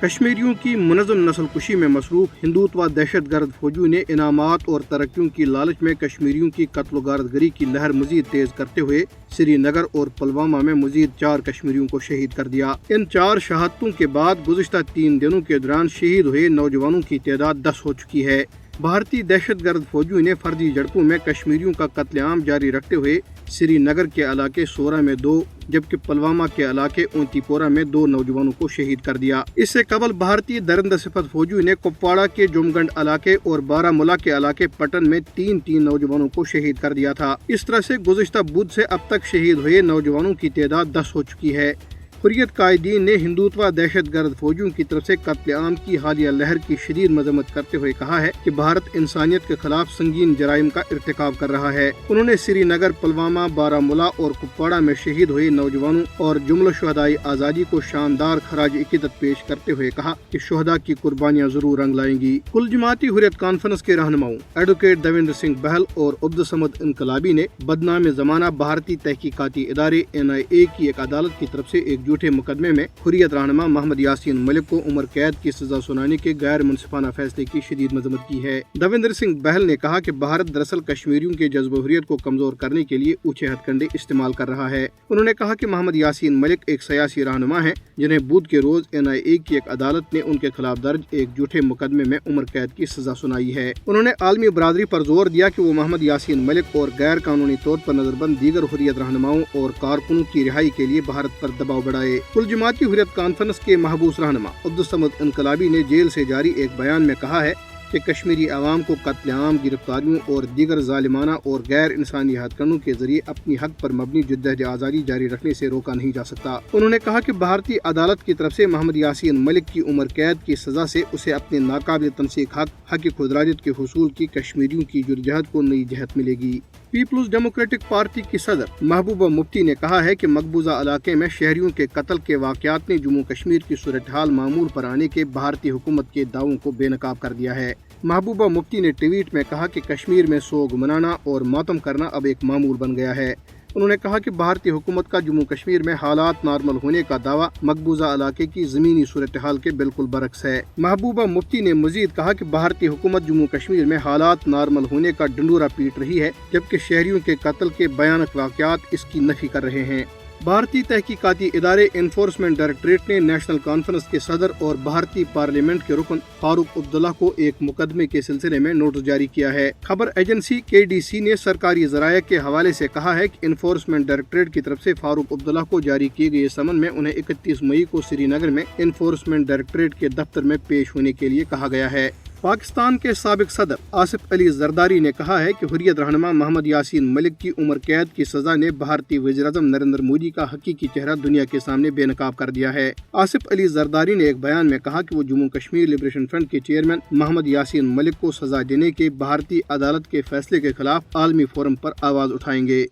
کشمیریوں کی منظم نسل کشی میں مصروف ہندوتوا دہشت گرد فوجیوں نے انعامات اور ترقیوں کی لالچ میں کشمیریوں کی قتل و غارت گری کی لہر مزید تیز کرتے ہوئے سری نگر اور پلوامہ میں مزید 4 کشمیریوں کو شہید کر دیا۔ ان 4 شہادتوں کے بعد گزشتہ 3 دنوں کے دوران شہید ہوئے نوجوانوں کی تعداد 10 ہو چکی ہے۔ بھارتی دہشت گرد فوجیوں نے فرضی جھڑپوں میں کشمیریوں کا قتل عام جاری رکھتے ہوئے سری نگر کے علاقے سورا میں 2 جبکہ پلوامہ کے علاقے اونتی پورہ میں 2 نوجوانوں کو شہید کر دیا۔ اس سے قبل بھارتی درندہ صفت فوجیوں نے کپواڑہ کے جمگنڈ علاقے اور بارہ مولہ کے علاقے پٹن میں 3 نوجوانوں کو شہید کر دیا تھا۔ اس طرح سے گزشتہ بدھ سے اب تک شہید ہوئے نوجوانوں کی تعداد 10 ہو چکی ہے۔ حریت قائدین نے ہندوتوا دہشت گرد فوجیوں کی طرف سے قتل عام کی حالیہ لہر کی شدید مذمت کرتے ہوئے کہا ہے کہ بھارت انسانیت کے خلاف سنگین جرائم کا ارتکاب کر رہا ہے۔ انہوں نے سری نگر، پلوامہ، بارہ مولہ اور کپواڑہ میں شہید ہوئے نوجوانوں اور جملہ شہدائے آزادی کو شاندار خراج عقیدت پیش کرتے ہوئے کہا کہ شہداء کی قربانیاں ضرور رنگ لائیں گی۔ کل جماعتی حریت کانفرنس کے رہنماؤں ایڈوکیٹ دیویندر سنگھ بہل اور عبدالصمد انقلابی نے بدنام زمانہ بھارتی تحقیقاتی ادارے NIA کی ایک عدالت کی طرف سے ایک جھوٹے مقدمے میں حریت رہنما محمد یاسین ملک کو عمر قید کی سزا سنانے کے غیر منصفانہ فیصلے کی شدید مذمت کی ہے۔ دیویندر سنگھ بہل نے کہا کہ بھارت دراصل کشمیریوں کے جذب و حریت کو کمزور کرنے کے لیے اونچے ہتھ کنڈے استعمال کر رہا ہے۔ انہوں نے کہا کہ محمد یاسین ملک ایک سیاسی رہنما ہیں جنہیں بدھ کے روز NIA کی ایک عدالت نے ان کے خلاف درج ایک جھوٹے مقدمے میں عمر قید کی سزا سنائی ہے۔ انہوں نے عالمی برادری پر زور دیا کہ وہ محمد یاسین ملک اور غیر قانونی طور پر نظر بند دیگر حریت رہنماؤں اور کارکنوں کی رہائی کے لیے بھارت پر دباؤ بڑھائے۔ کل جماعتی حریت کانفرنس کے محبوس رہنما عبدالصمد انقلابی نے جیل سے جاری ایک بیان میں کہا ہے کہ کشمیری عوام کو قتل عام، گرفتاریوں اور دیگر ظالمانہ اور غیر انسانی ہتھ کنڈوں کے ذریعے اپنی حق پر مبنی جدوجہد آزادی جاری رکھنے سے روکا نہیں جا سکتا۔ انہوں نے کہا کہ بھارتی عدالت کی طرف سے محمد یاسین ملک کی عمر قید کی سزا سے اسے اپنے ناقابل تنسیق حق خودراجت کے حصول کی کشمیریوں کی جدوجہد کو نئی جہت ملے گی۔ پیپلز ڈیموکریٹک پارٹی کی صدر محبوبہ مفتی نے کہا ہے کہ مقبوضہ علاقے میں شہریوں کے قتل کے واقعات نے جموں کشمیر کی صورتحال معمول پر آنے کے بھارتی حکومت کے دعووں کو بے نقاب کر دیا ہے۔ محبوبہ مفتی نے ٹویٹ میں کہا کہ کشمیر میں سوگ منانا اور ماتم کرنا اب ایک معمول بن گیا ہے۔ انہوں نے کہا کہ بھارتی حکومت کا جموں کشمیر میں حالات نارمل ہونے کا دعویٰ مقبوضہ علاقے کی زمینی صورتحال کے بالکل برعکس ہے۔ محبوبہ مفتی نے مزید کہا کہ بھارتی حکومت جموں کشمیر میں حالات نارمل ہونے کا ڈنڈورا پیٹ رہی ہے جبکہ شہریوں کے قتل کے بھیانک واقعات اس کی نفی کر رہے ہیں۔ بھارتی تحقیقاتی ادارے انفورسمنٹ ڈائریکٹوریٹ نے نیشنل کانفرنس کے صدر اور بھارتی پارلیمنٹ کے رکن فاروق عبداللہ کو ایک مقدمے کے سلسلے میں نوٹس جاری کیا ہے۔ خبر ایجنسی KDC نے سرکاری ذرائع کے حوالے سے کہا ہے کہ انفورسمنٹ ڈائریکٹوریٹ کی طرف سے فاروق عبداللہ کو جاری کیے گئے سمن میں انہیں 31 مئی کو سری نگر میں انفورسمنٹ ڈائریکٹوریٹ کے دفتر میں پیش ہونے کے لیے کہا گیا ہے۔ پاکستان کے سابق صدر آصف علی زرداری نے کہا ہے کہ حریت رہنما محمد یاسین ملک کی عمر قید کی سزا نے بھارتی وزیر اعظم نریندر مودی کا حقیقی چہرہ دنیا کے سامنے بے نقاب کر دیا ہے۔ آصف علی زرداری نے ایک بیان میں کہا کہ وہ جموں کشمیر لبریشن فرنٹ کے چیئرمین محمد یاسین ملک کو سزا دینے کے بھارتی عدالت کے فیصلے کے خلاف عالمی فورم پر آواز اٹھائیں گے۔